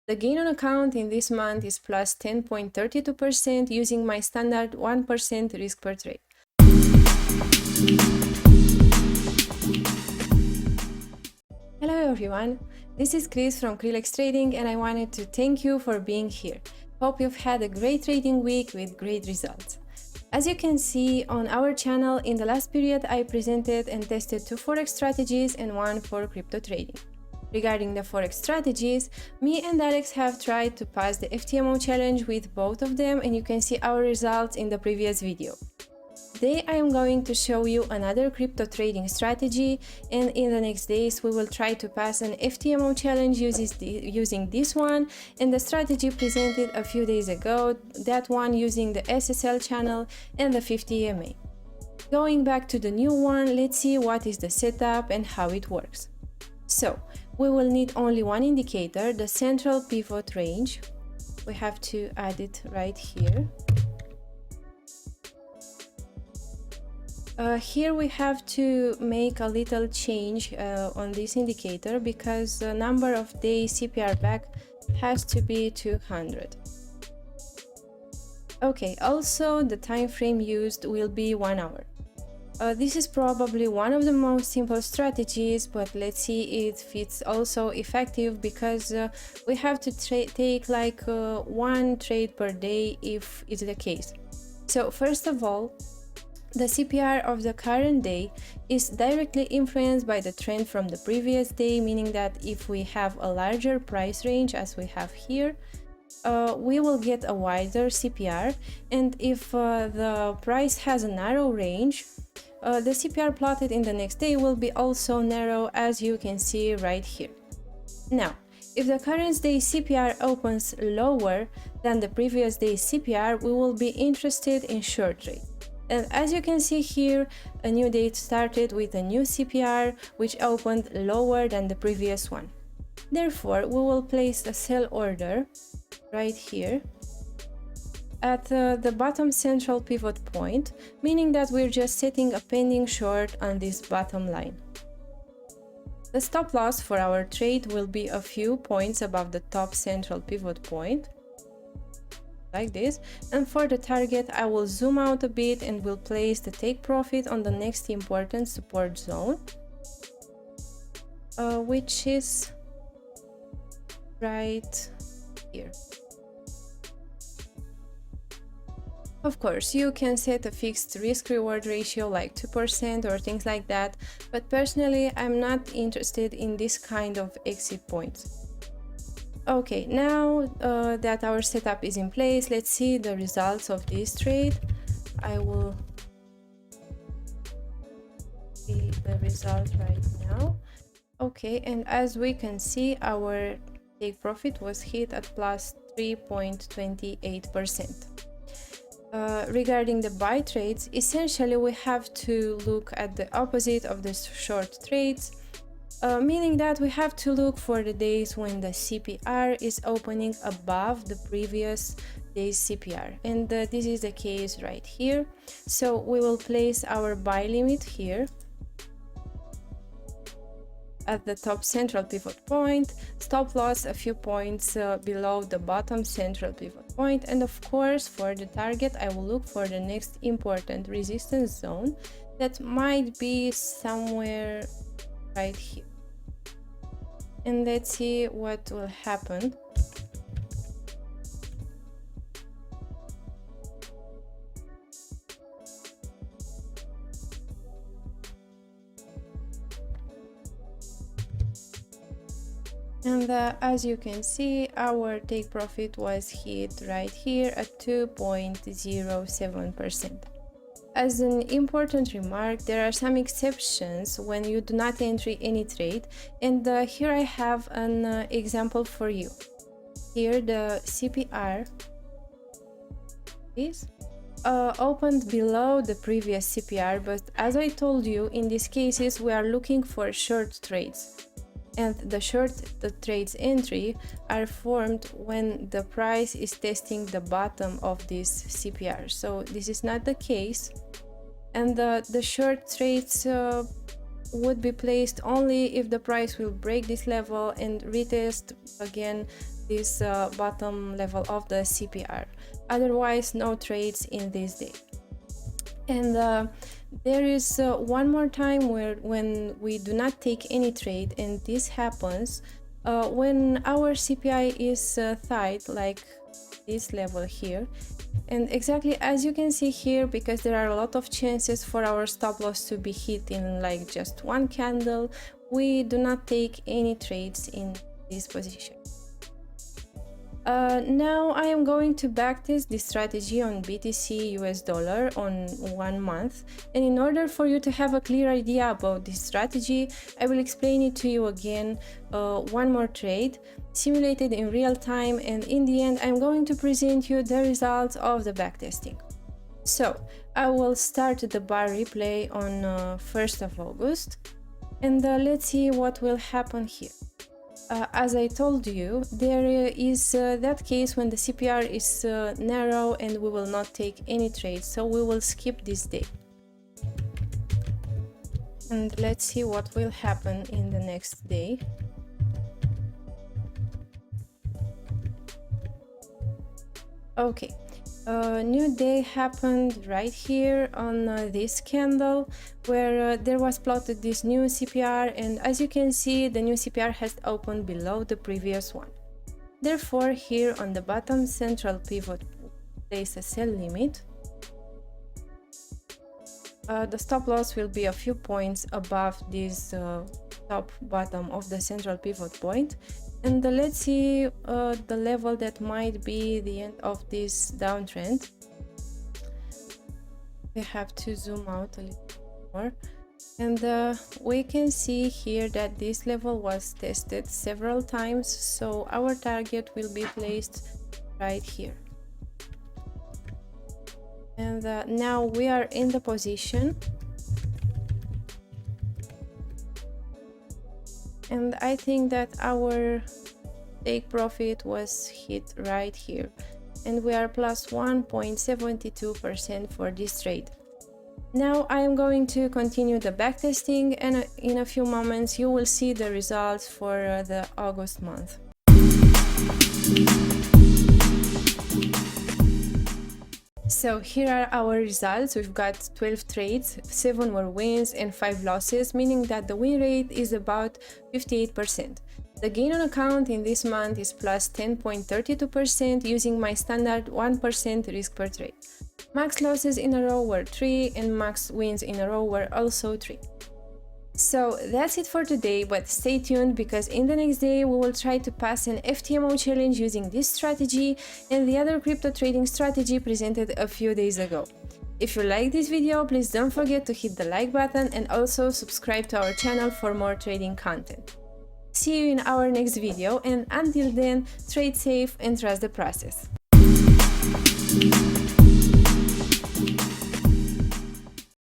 The gain on account in this month is plus 10.32% using my standard 1% risk per trade. Hello everyone, this is Chris from Daytrading and I wanted to thank you for being here. Hope you've had a great trading week with great results. As you can see on our channel, in the last period I presented and tested 2 forex strategies and 1 for crypto trading. Regarding the forex strategies, me and Alex have tried to pass the 𝐓𝐫𝐚𝐻 challenge with both of them and you can see our results in the previous video. Today I am going to show you another crypto trading strategy, and in the next days we will try to pass an 𝐓𝐵𝐚𝐻 challenge using this one and the strategy presented a few days ago, that one using the SSL channel and the 50 EMA. Going back to the new one, let's see what is the setup and how it works. So, we will need only one indicator, the central pivot range. We have to add it right here. Here we have to make a little change on this indicator because the number of days CPR back has to be 200. Okay, also the time frame used will be 1 hour. This is probably one of the most simple strategies, but let's see if it's also effective because we have to take like 1 trade per day if it's the case. So first of all, the CPR of the current day is directly influenced by the trend from the previous day, meaning that if we have a larger price range as we have here, we will get a wider CPR, and if the price has a narrow range, the CPR plotted in the next day will be also narrow, as you can see right here. Now, if the current day's CPR opens lower than the previous day's CPR, we will be interested in short trade. And as you can see here, a new day started with a new CPR which opened lower than the previous one. Therefore, we will place a sell order right here at the bottom central pivot point, meaning that we're just setting a pending short on this bottom line. The stop loss for our trade will be a few points above the top central pivot point, like this, and for the target I will zoom out a bit and will place the take profit on the next important support zone, which is right here. Of course, you can set a fixed risk-reward ratio like 2% or things like that, but personally I'm not interested in this kind of exit points. Okay, now that our setup is in place, let's see the results of this trade. I will see the result right now. Okay, and as we can see, our take profit was hit at plus 3.28%. Regarding the buy trades, essentially we have to look at the opposite of the short trades, meaning that we have to look for the days when the CPR is opening above the previous day's CPR, and this is the case right here. So we will place our buy limit here at the top central pivot point, stop loss a few points below the bottom central pivot point, and of course for the target I will look for the next important resistance zone that might be somewhere right here. And let's see what will happen. And as you can see, our take profit was hit right here at 2.07%. As an important remark, there are some exceptions when you do not enter any trade, and here I have an example for you. Here the CPR is opened below the previous CPR, but as I told you, in these cases we are looking for short trades. And the trades entry are formed when the price is testing the bottom of this CPR. So this is not the case, and the short trades would be placed only if the price will break this level and retest again this bottom level of the CPR. Otherwise, no trades in this day. And there is one more time when we do not take any trade, and this happens when our CPI is tight, like this level here. And exactly as you can see here, because there are a lot of chances for our stop loss to be hit in like just one candle, we do not take any trades in this position. Now I am going to backtest this strategy on BTC US dollar on 1 month, and in order for you to have a clear idea about this strategy, I will explain it to you again, one more trade simulated in real time, and in the end I'm going to present you the results of the backtesting. So I will start the bar replay on 1st of August, and let's see what will happen here. As I told you, there is that case when the CPR is narrow and we will not take any trades, so we will skip this day. And let's see what will happen in the next day. Okay. New day happened right here on this candle, where there was plotted this new CPR, and as you can see, the new CPR has opened below the previous one. Therefore, here on the bottom central pivot, place a sell limit. The stop loss will be a few points above this top bottom of the central pivot point. And let's see the level that might be the end of this downtrend. We have to zoom out a little more. And we can see here that this level was tested several times, so our target will be placed right here. And now we are in the position. And I think that our take profit was hit right here, and we are plus 1.72% for this trade. Now I am going to continue the backtesting, and in a few moments you will see the results for the August month. So here are our results. We've got 12 trades, 7 were wins and 5 losses, meaning that the win rate is about 58%. The gain on account in this month is plus 10.32% using my standard 1% risk per trade. Max losses in a row were 3 and max wins in a row were also 3. So that's it for today, but stay tuned because in the next day we will try to pass an 𝐓𝐫𝐚𝐻 challenge using this strategy and the other crypto trading strategy presented a few days ago. If you like this video, please don't forget to hit the like button and also subscribe to our channel for more trading content. See you in our next video, and until then, trade safe and trust the process.